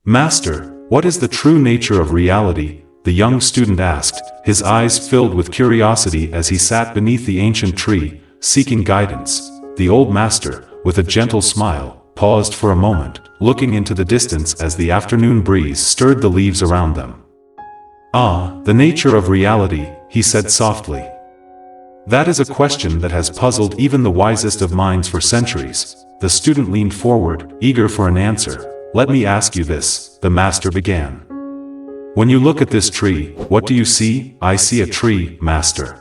Master, what is the true nature of reality? The young student asked, his eyes filled with curiosity as he sat beneath the ancient tree, seeking guidance. The old master, with a gentle smile, paused for a moment, looking into the distance as the afternoon breeze stirred the leaves around them. "Ah, the nature of reality," he said softly. "That is a question that has puzzled even the wisest of minds for centuries." The student leaned forward, eager for an answer. "Let me ask you this," the master began. "When you look at this tree, what do you see?" "I see a tree, master.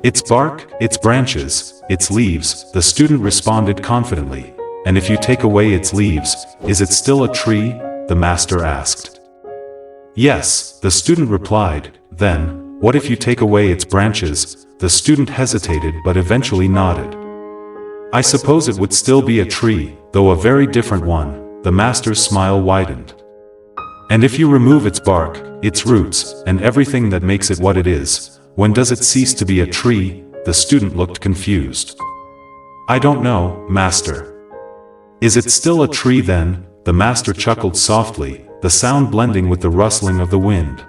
Its bark, its branches, its leaves," the student responded confidently. "And if you take away its leaves, is it still a tree?" the master asked. "Yes," the student replied. "Then, what if you take away its branches?" The student hesitated but eventually nodded. "I suppose it would still be a tree, though a very different one." The master's smile widened. "And if you remove its bark, its roots, and everything that makes it what it is, when does it cease to be a tree?" The student looked confused. "I don't know, master." "Is it still a tree then?" The master chuckled softly, the sound blending with the rustling of the wind.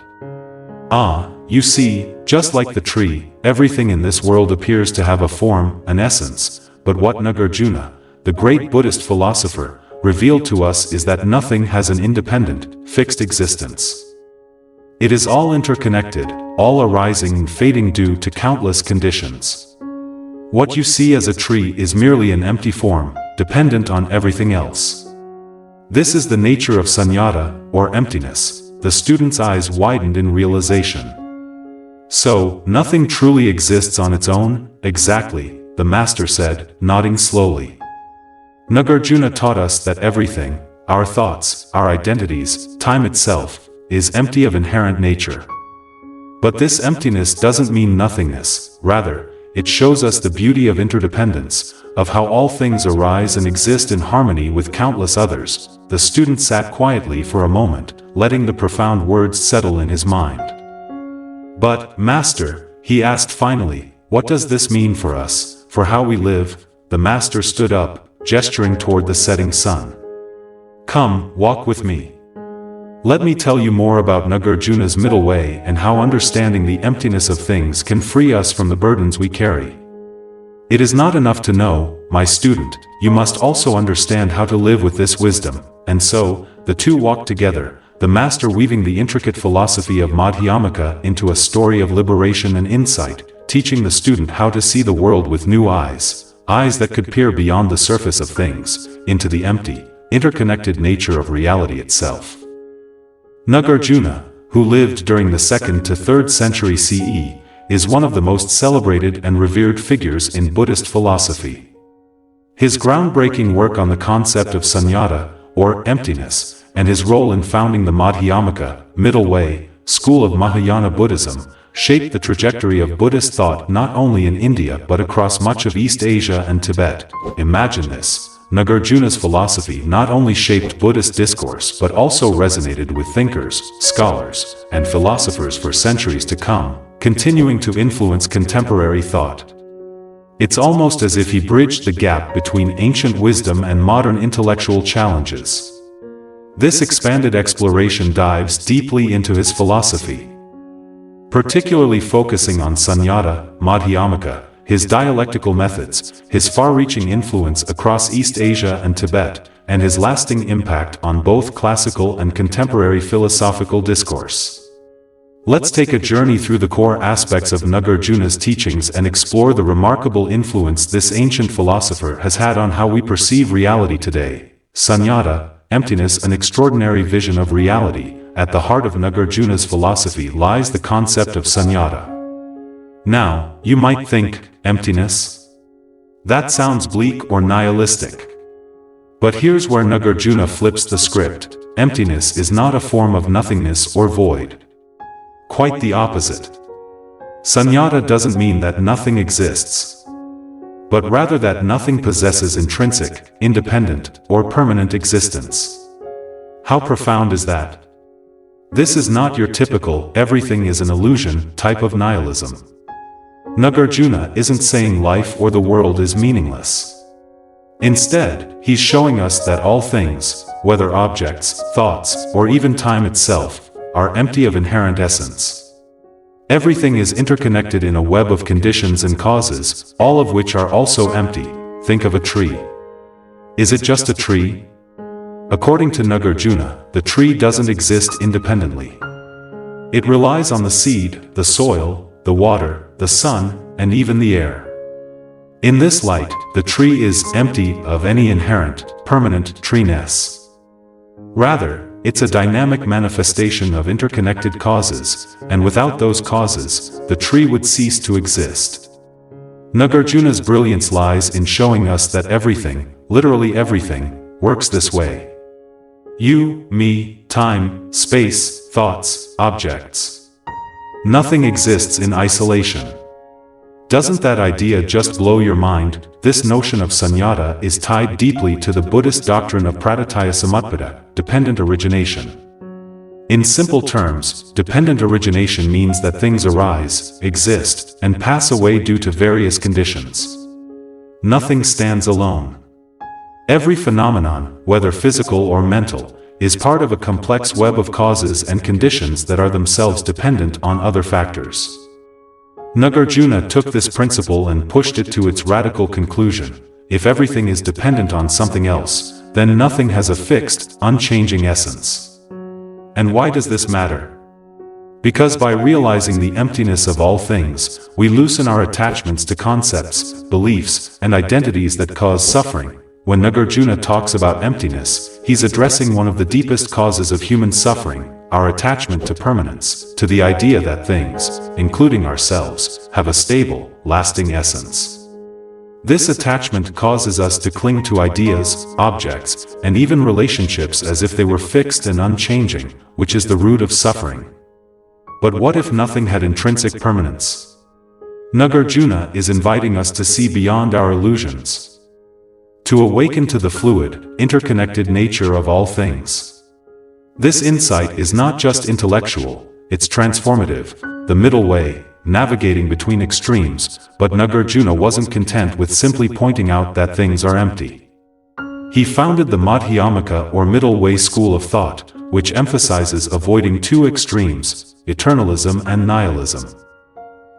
"Ah, you see, just like the tree, everything in this world appears to have a form, an essence, but what Nagarjuna, the great Buddhist philosopher, revealed to us is that nothing has an independent, fixed existence. It is all interconnected, all arising and fading due to countless conditions. What you see as a tree is merely an empty form, dependent on everything else. This is the nature of sunyata, or emptiness." The student's eyes widened in realization. "So, nothing truly exists on its own?" "Exactly," the master said, nodding slowly. "Nagarjuna taught us that everything, our thoughts, our identities, time itself, is empty of inherent nature. But this emptiness doesn't mean nothingness, rather, it shows us the beauty of interdependence, of how all things arise and exist in harmony with countless others." The student sat quietly for a moment, letting the profound words settle in his mind. "But, master," he asked finally, "what does this mean for us, for how we live?" The master stood up, gesturing toward the setting sun. "Come, walk with me. Let me tell you more about Nagarjuna's middle way and how understanding the emptiness of things can free us from the burdens we carry. It is not enough to know, my student, you must also understand how to live with this wisdom." And so, the two walked together, the master weaving the intricate philosophy of Madhyamaka into a story of liberation and insight, teaching the student how to see the world with new eyes, eyes that could peer beyond the surface of things, into the empty, interconnected nature of reality itself. Nagarjuna, who lived during the 2nd to 3rd century CE, is one of the most celebrated and revered figures in Buddhist philosophy. His groundbreaking work on the concept of sunyata, or emptiness, and his role in founding the Madhyamaka, middle way, school of Mahayana Buddhism, shaped the trajectory of Buddhist thought not only in India but across much of East Asia and Tibet. Imagine this. Nagarjuna's philosophy not only shaped Buddhist discourse but also resonated with thinkers, scholars, and philosophers for centuries to come, continuing to influence contemporary thought. It's almost as if he bridged the gap between ancient wisdom and modern intellectual challenges. This expanded exploration dives deeply into his philosophy, particularly focusing on sunyata, Madhyamaka, his dialectical methods, his far-reaching influence across East Asia and Tibet, and his lasting impact on both classical and contemporary philosophical discourse. Let's take a journey through the core aspects of Nagarjuna's teachings and explore the remarkable influence this ancient philosopher has had on how we perceive reality today. Sunyata, emptiness, an extraordinary vision of reality. At the heart of Nagarjuna's philosophy lies the concept of sunyata. Now, you might think, emptiness? That sounds bleak or nihilistic. But here's where Nagarjuna flips the script. Emptiness is not a form of nothingness or void. Quite the opposite. Sunyata doesn't mean that nothing exists, but rather that nothing possesses intrinsic, independent, or permanent existence. How profound is that? This is not your typical "everything is an illusion" type of nihilism. Nagarjuna isn't saying life or the world is meaningless. Instead, he's showing us that all things, whether objects, thoughts, or even time itself, are empty of inherent essence. Everything is interconnected in a web of conditions and causes, all of which are also empty. Think of a tree. Is it just a tree? According to Nagarjuna, the tree doesn't exist independently. It relies on the seed, the soil, the water, the sun, and even the air. In this light, the tree is empty of any inherent, permanent treeness. Rather, it's a dynamic manifestation of interconnected causes, and without those causes, the tree would cease to exist. Nagarjuna's brilliance lies in showing us that everything, literally everything, works this way. You, me, time, space, thoughts, objects. Nothing exists in isolation. Doesn't that idea just blow your mind? This notion of sunyata is tied deeply to the Buddhist doctrine of pratyaya samutpada, dependent origination. In simple terms, dependent origination means that things arise, exist, and pass away due to various conditions. Nothing stands alone. Every phenomenon, whether physical or mental, is part of a complex web of causes and conditions that are themselves dependent on other factors. Nagarjuna took this principle and pushed it to its radical conclusion. If everything is dependent on something else, then nothing has a fixed, unchanging essence. And why does this matter? Because by realizing the emptiness of all things, we loosen our attachments to concepts, beliefs, and identities that cause suffering. When Nagarjuna talks about emptiness, he's addressing one of the deepest causes of human suffering, our attachment to permanence, to the idea that things, including ourselves, have a stable, lasting essence. This attachment causes us to cling to ideas, objects, and even relationships as if they were fixed and unchanging, which is the root of suffering. But what if nothing had intrinsic permanence? Nagarjuna is inviting us to see beyond our illusions, to awaken to the fluid, interconnected nature of all things. This insight is not just intellectual, it's transformative, the middle way, navigating between extremes, but Nagarjuna wasn't content with simply pointing out that things are empty. He founded the Madhyamaka or middle way school of thought, which emphasizes avoiding two extremes, eternalism and nihilism.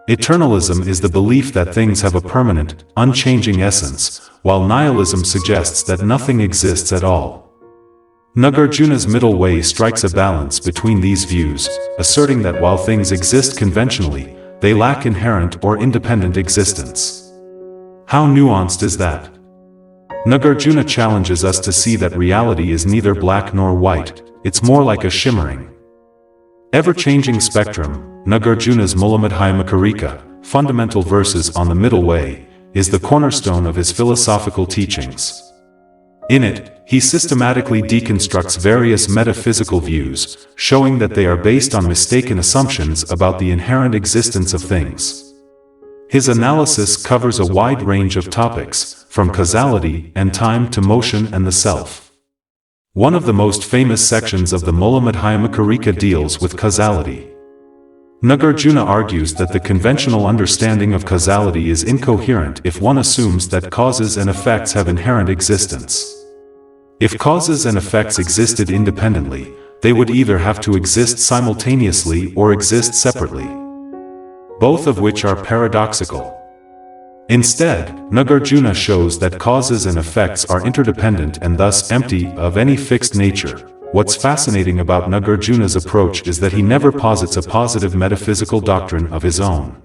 Eternalism is the belief that things have a permanent, unchanging essence, while nihilism suggests that nothing exists at all. Nagarjuna's middle way strikes a balance between these views, asserting that while things exist conventionally, they lack inherent or independent existence. How nuanced is that? Nagarjuna challenges us to see that reality is neither black nor white, it's more like a shimmering, ever-changing spectrum. Nagarjuna's Mulamadhyamakarika, fundamental verses on the middle way, is the cornerstone of his philosophical teachings. In it, he systematically deconstructs various metaphysical views, showing that they are based on mistaken assumptions about the inherent existence of things. His analysis covers a wide range of topics, from causality and time to motion and the self. One of the most famous sections of the Mulamadhyamakarika deals with causality. Nagarjuna argues that the conventional understanding of causality is incoherent if one assumes that causes and effects have inherent existence. If causes and effects existed independently, they would either have to exist simultaneously or exist separately, both of which are paradoxical. Instead, Nagarjuna shows that causes and effects are interdependent and thus empty of any fixed nature. What's fascinating about Nagarjuna's approach is that he never posits a positive metaphysical doctrine of his own.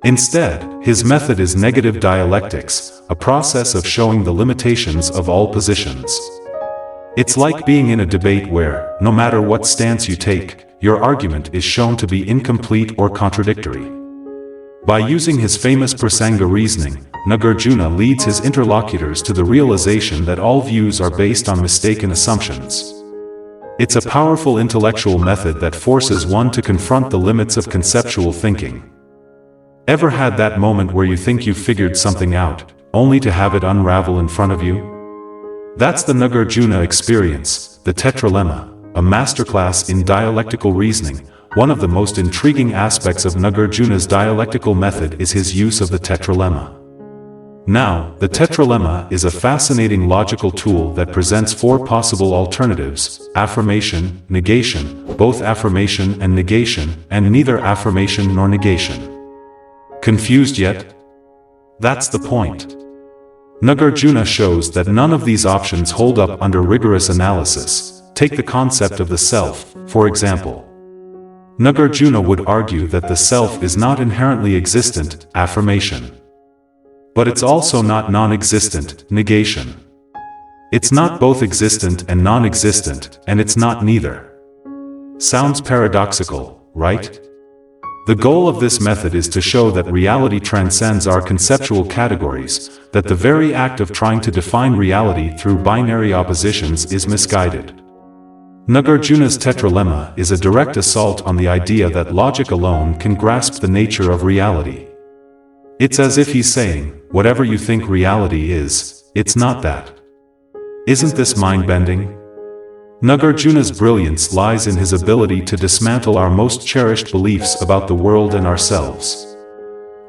Instead, his method is negative dialectics, a process of showing the limitations of all positions. It's like being in a debate where, no matter what stance you take, your argument is shown to be incomplete or contradictory. By using his famous Prasanga reasoning, Nagarjuna leads his interlocutors to the realization that all views are based on mistaken assumptions. It's a powerful intellectual method that forces one to confront the limits of conceptual thinking. Ever had that moment where you think you've figured something out, only to have it unravel in front of you? That's the Nagarjuna experience, the tetralemma, a masterclass in dialectical reasoning. One of the most intriguing aspects of Nagarjuna's dialectical method is his use of the tetralemma. Now, the tetralemma is a fascinating logical tool that presents four possible alternatives: affirmation, negation, both affirmation and negation, and neither affirmation nor negation. Confused yet? That's the point. Nagarjuna shows that none of these options hold up under rigorous analysis. Take the concept of the self, for example. Nagarjuna would argue that the self is not inherently existent, affirmation. But it's also not non-existent, negation. It's not both existent and non-existent, and it's not neither. Sounds paradoxical, right? The goal of this method is to show that reality transcends our conceptual categories, that the very act of trying to define reality through binary oppositions is misguided. Nagarjuna's tetralemma is a direct assault on the idea that logic alone can grasp the nature of reality. It's as if he's saying, whatever you think reality is, it's not that. Isn't this mind-bending? Nagarjuna's brilliance lies in his ability to dismantle our most cherished beliefs about the world and ourselves.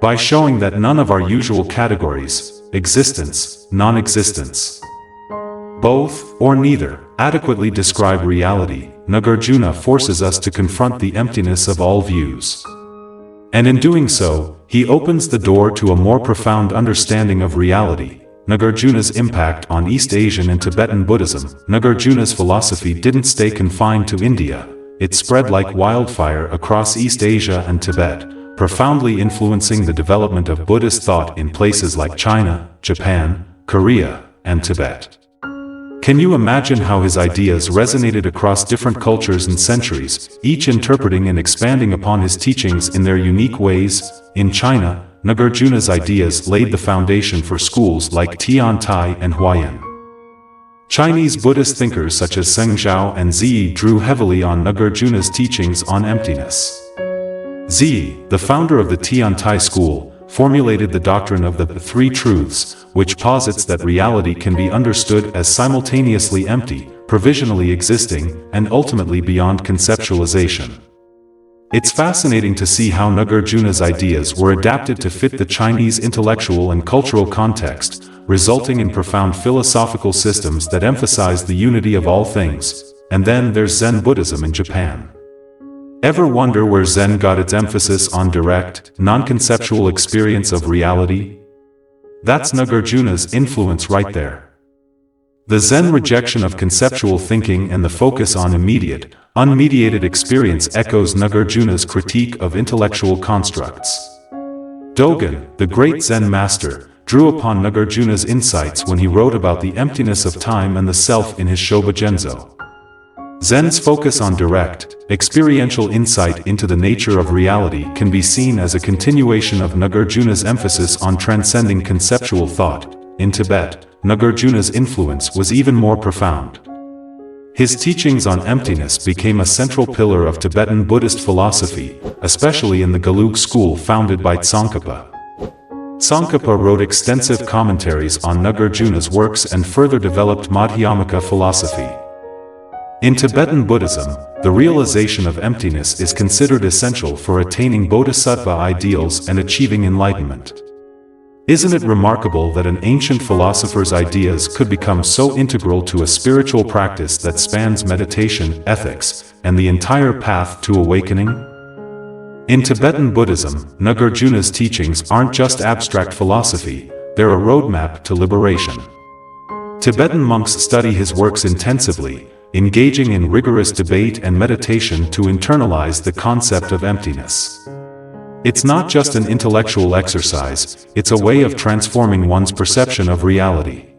By showing that none of our usual categories, existence, non-existence, both, or neither, adequately describe reality, Nagarjuna forces us to confront the emptiness of all views. And in doing so, he opens the door to a more profound understanding of reality. Nagarjuna's impact on East Asian and Tibetan Buddhism. Nagarjuna's philosophy didn't stay confined to India, it spread like wildfire across East Asia and Tibet, profoundly influencing the development of Buddhist thought in places like China, Japan, Korea, and Tibet. Can you imagine how his ideas resonated across different cultures and centuries, each interpreting and expanding upon his teachings in their unique ways? In China, Nagarjuna's ideas laid the foundation for schools like Tiantai and Huayan. Chinese Buddhist thinkers such as Zheng Zhao and Ziyi drew heavily on Nagarjuna's teachings on emptiness. Ziyi, the founder of the Tiantai school, formulated the doctrine of the Three Truths, which posits that reality can be understood as simultaneously empty, provisionally existing, and ultimately beyond conceptualization. It's fascinating to see how Nagarjuna's ideas were adapted to fit the Chinese intellectual and cultural context, resulting in profound philosophical systems that emphasize the unity of all things. And then there's Zen Buddhism in Japan. Ever wonder where Zen got its emphasis on direct, non-conceptual experience of reality? That's Nagarjuna's influence right there. The Zen rejection of conceptual thinking and the focus on immediate, unmediated experience echoes Nagarjuna's critique of intellectual constructs. Dogen, the great Zen master, drew upon Nagarjuna's insights when he wrote about the emptiness of time and the self in his Shobogenzo. Zen's focus on direct, experiential insight into the nature of reality can be seen as a continuation of Nagarjuna's emphasis on transcending conceptual thought. In Tibet, Nagarjuna's influence was even more profound. His teachings on emptiness became a central pillar of Tibetan Buddhist philosophy, especially in the Gelug school founded by Tsongkhapa. Tsongkhapa wrote extensive commentaries on Nagarjuna's works and further developed Madhyamaka philosophy. In Tibetan Buddhism, the realization of emptiness is considered essential for attaining bodhisattva ideals and achieving enlightenment. Isn't it remarkable that an ancient philosopher's ideas could become so integral to a spiritual practice that spans meditation, ethics, and the entire path to awakening? In Tibetan Buddhism, Nagarjuna's teachings aren't just abstract philosophy, they're a roadmap to liberation. Tibetan monks study his works intensively, engaging in rigorous debate and meditation to internalize the concept of emptiness. It's not just an intellectual exercise, it's a way of transforming one's perception of reality.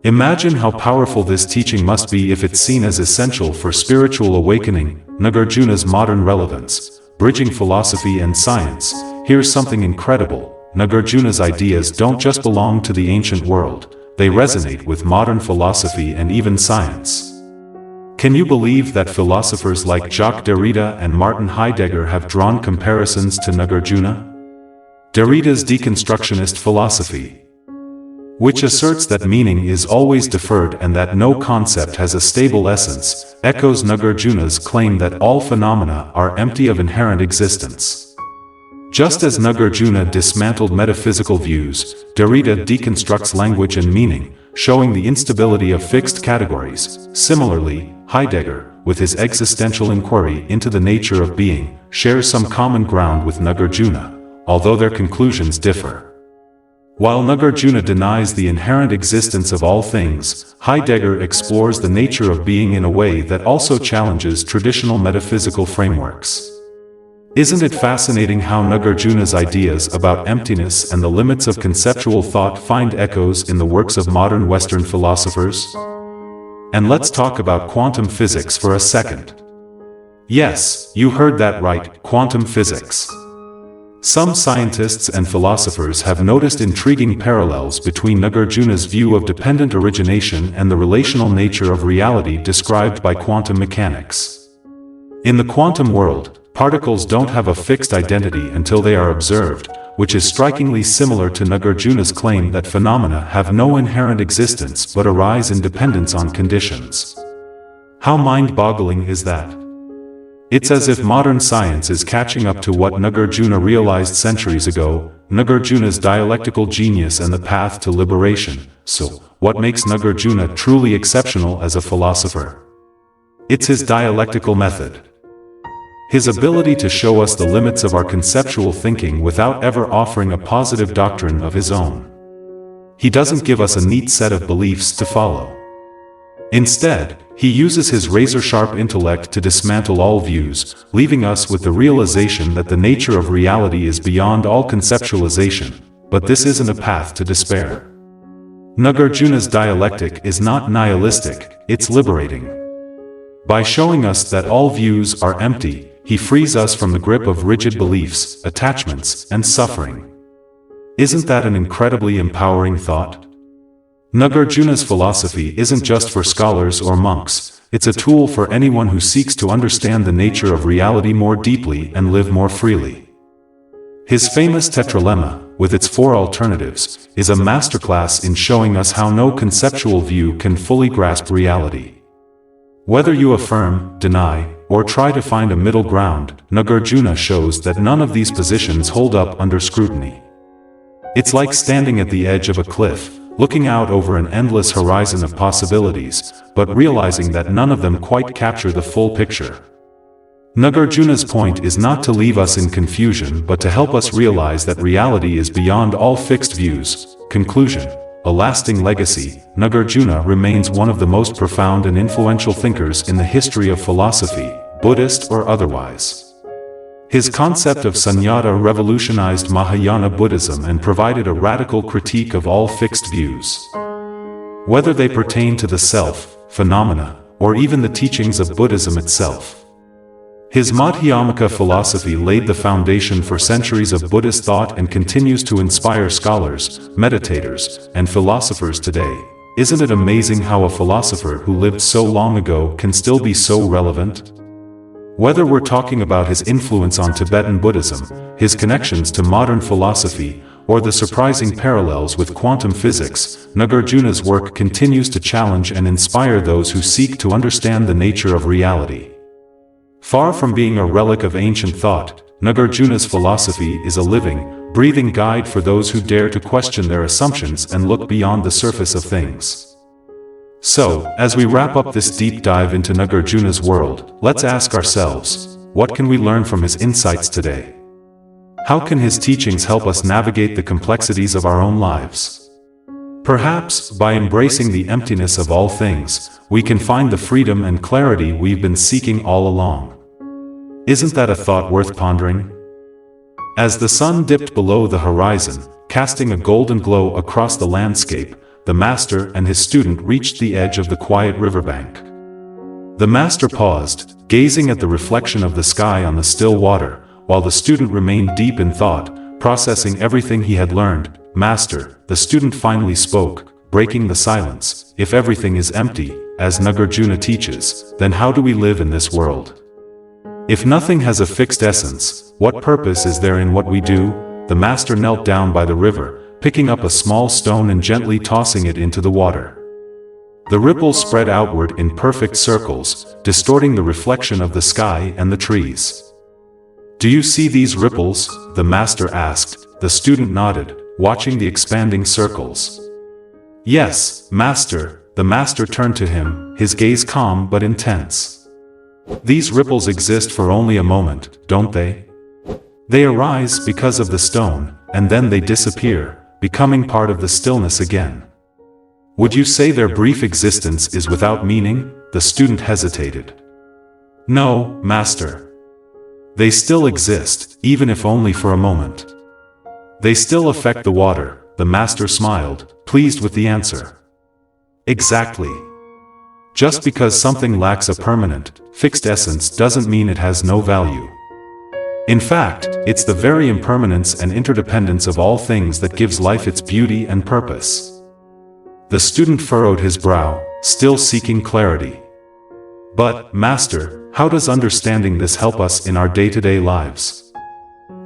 Imagine how powerful this teaching must be if it's seen as essential for spiritual awakening. Nagarjuna's modern relevance, bridging philosophy and science. Here's something incredible: Nagarjuna's ideas don't just belong to the ancient world, they resonate with modern philosophy and even science. Can you believe that philosophers like Jacques Derrida and Martin Heidegger have drawn comparisons to Nagarjuna? Derrida's deconstructionist philosophy, which asserts that meaning is always deferred and that no concept has a stable essence, echoes Nagarjuna's claim that all phenomena are empty of inherent existence. Just as Nagarjuna dismantled metaphysical views, Derrida deconstructs language and meaning, showing the instability of fixed categories. Similarly, Heidegger, with his existential inquiry into the nature of being, shares some common ground with Nagarjuna, although their conclusions differ. While Nagarjuna denies the inherent existence of all things, Heidegger explores the nature of being in a way that also challenges traditional metaphysical frameworks. Isn't it fascinating how Nagarjuna's ideas about emptiness and the limits of conceptual thought find echoes in the works of modern Western philosophers? And let's talk about quantum physics for a second. Yes, you heard that right, quantum physics. Some scientists and philosophers have noticed intriguing parallels between Nagarjuna's view of dependent origination and the relational nature of reality described by quantum mechanics. In the quantum world, particles don't have a fixed identity until they are observed, which is strikingly similar to Nagarjuna's claim that phenomena have no inherent existence but arise in dependence on conditions. How mind-boggling is that? It's as if modern science is catching up to what Nagarjuna realized centuries ago, Nagarjuna's dialectical genius and the path to liberation. So, what makes Nagarjuna truly exceptional as a philosopher? It's his dialectical method. His ability to show us the limits of our conceptual thinking without ever offering a positive doctrine of his own. He doesn't give us a neat set of beliefs to follow. Instead, he uses his razor-sharp intellect to dismantle all views, leaving us with the realization that the nature of reality is beyond all conceptualization, but this isn't a path to despair. Nagarjuna's dialectic is not nihilistic, it's liberating. By showing us that all views are empty, he frees us from the grip of rigid beliefs, attachments, and suffering. Isn't that an incredibly empowering thought? Nagarjuna's philosophy isn't just for scholars or monks, it's a tool for anyone who seeks to understand the nature of reality more deeply and live more freely. His famous tetralemma, with its 4 alternatives, is a masterclass in showing us how no conceptual view can fully grasp reality. Whether you affirm, deny, or try to find a middle ground, Nagarjuna shows that none of these positions hold up under scrutiny. It's like standing at the edge of a cliff, looking out over an endless horizon of possibilities, but realizing that none of them quite capture the full picture. Nagarjuna's point is not to leave us in confusion but to help us realize that reality is beyond all fixed views. Conclusion: a lasting legacy, Nagarjuna remains one of the most profound and influential thinkers in the history of philosophy, Buddhist or otherwise. His concept of sunyata revolutionized Mahayana Buddhism and provided a radical critique of all fixed views. Whether they pertain to the self, phenomena, or even the teachings of Buddhism itself. His Madhyamaka philosophy laid the foundation for centuries of Buddhist thought and continues to inspire scholars, meditators, and philosophers today. Isn't it amazing how a philosopher who lived so long ago can still be so relevant? Whether we're talking about his influence on Tibetan Buddhism, his connections to modern philosophy, or the surprising parallels with quantum physics, Nagarjuna's work continues to challenge and inspire those who seek to understand the nature of reality. Far from being a relic of ancient thought, Nagarjuna's philosophy is a living, breathing guide for those who dare to question their assumptions and look beyond the surface of things. So, as we wrap up this deep dive into Nagarjuna's world, let's ask ourselves, what can we learn from his insights today? How can his teachings help us navigate the complexities of our own lives? Perhaps, by embracing the emptiness of all things, we can find the freedom and clarity we've been seeking all along. Isn't that a thought worth pondering? As the sun dipped below the horizon, casting a golden glow across the landscape, the master and his student reached the edge of the quiet riverbank. The master paused, gazing at the reflection of the sky on the still water, while the student remained deep in thought, processing everything he had learned. "Master," the student finally spoke, breaking the silence, "if everything is empty, as Nagarjuna teaches, then how do we live in this world? If nothing has a fixed essence, what purpose is there in what we do?" The master knelt down by the river, picking up a small stone and gently tossing it into the water. The ripples spread outward in perfect circles, distorting the reflection of the sky and the trees. Do you see these ripples? The master asked. The student nodded, watching the expanding circles. Yes, master. The master turned to him, his gaze calm but intense. These ripples exist for only a moment, don't they? They arise because of the stone, and then they disappear, becoming part of the stillness again. Would you say their brief existence is without meaning? The student hesitated. No, master. They still exist, even if only for a moment. They still affect the water. The master smiled, pleased with the answer. Exactly. Just because something lacks a permanent, fixed essence doesn't mean it has no value. In fact, it's the very impermanence and interdependence of all things that gives life its beauty and purpose. The student furrowed his brow, still seeking clarity. But, master, how does understanding this help us in our day-to-day lives?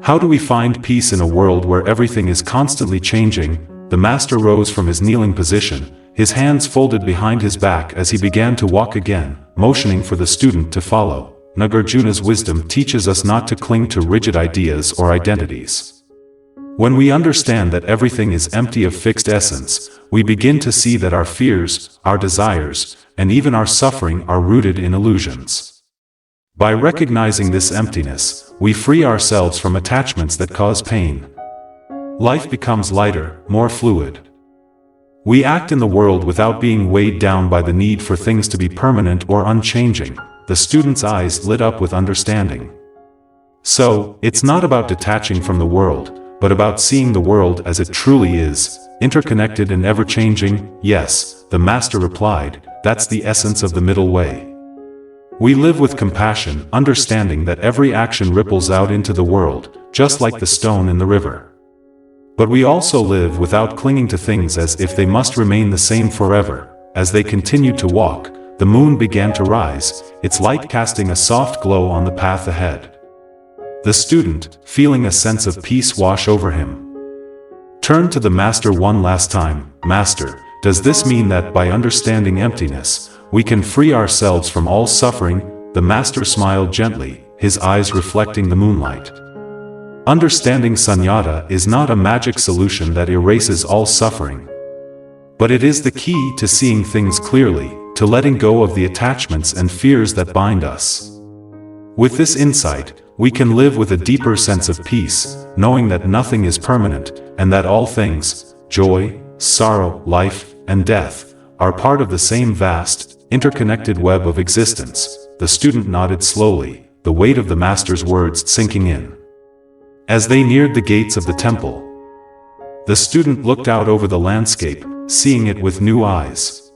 How do we find peace in a world where everything is constantly changing? The master rose from his kneeling position, his hands folded behind his back as he began to walk again, motioning for the student to follow. Nagarjuna's wisdom teaches us not to cling to rigid ideas or identities. When we understand that everything is empty of fixed essence, we begin to see that our fears, our desires, and even our suffering are rooted in illusions. By recognizing this emptiness, we free ourselves from attachments that cause pain. Life becomes lighter, more fluid. We act in the world without being weighed down by the need for things to be permanent or unchanging. The student's eyes lit up with understanding. So, it's not about detaching from the world, but about seeing the world as it truly is, interconnected and ever-changing. Yes, the master replied, that's the essence of the middle way. We live with compassion, understanding that every action ripples out into the world, just like the stone in the river. But we also live without clinging to things as if they must remain the same forever. As they continued to walk, the moon began to rise, its light casting a soft glow on the path ahead. The student, feeling a sense of peace wash over him, turned to the master one last time. Master, does this mean that by understanding emptiness, we can free ourselves from all suffering? The master smiled gently, his eyes reflecting the moonlight. Understanding sunyata is not a magic solution that erases all suffering. But it is the key to seeing things clearly, to letting go of the attachments and fears that bind us. With this insight, we can live with a deeper sense of peace, knowing that nothing is permanent, and that all things, joy, sorrow, life, and death, are part of the same vast, interconnected web of existence. The student nodded slowly, the weight of the master's words sinking in. As they neared the gates of the temple, the student looked out over the landscape, seeing it with new eyes.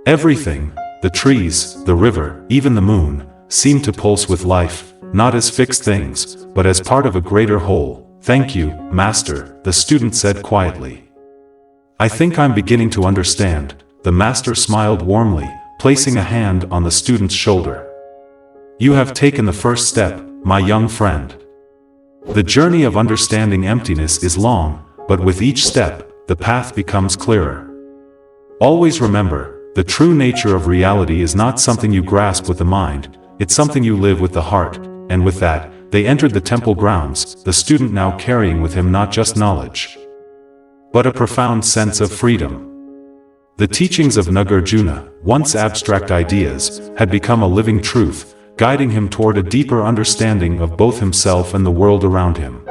Everything, the trees, the river, even the moon, seemed to pulse with life, not as fixed things, but as part of a greater whole. Thank you, master, the student said quietly. I think I'm beginning to understand. The master smiled warmly, placing a hand on the student's shoulder. You have taken the first step, my young friend. The journey of understanding emptiness is long, but with each step, the path becomes clearer. Always remember, the true nature of reality is not something you grasp with the mind, it's something you live with the heart. And with that, they entered the temple grounds, the student now carrying with him not just knowledge, but a profound sense of freedom. The teachings of Nagarjuna, once abstract ideas, had become a living truth, guiding him toward a deeper understanding of both himself and the world around him.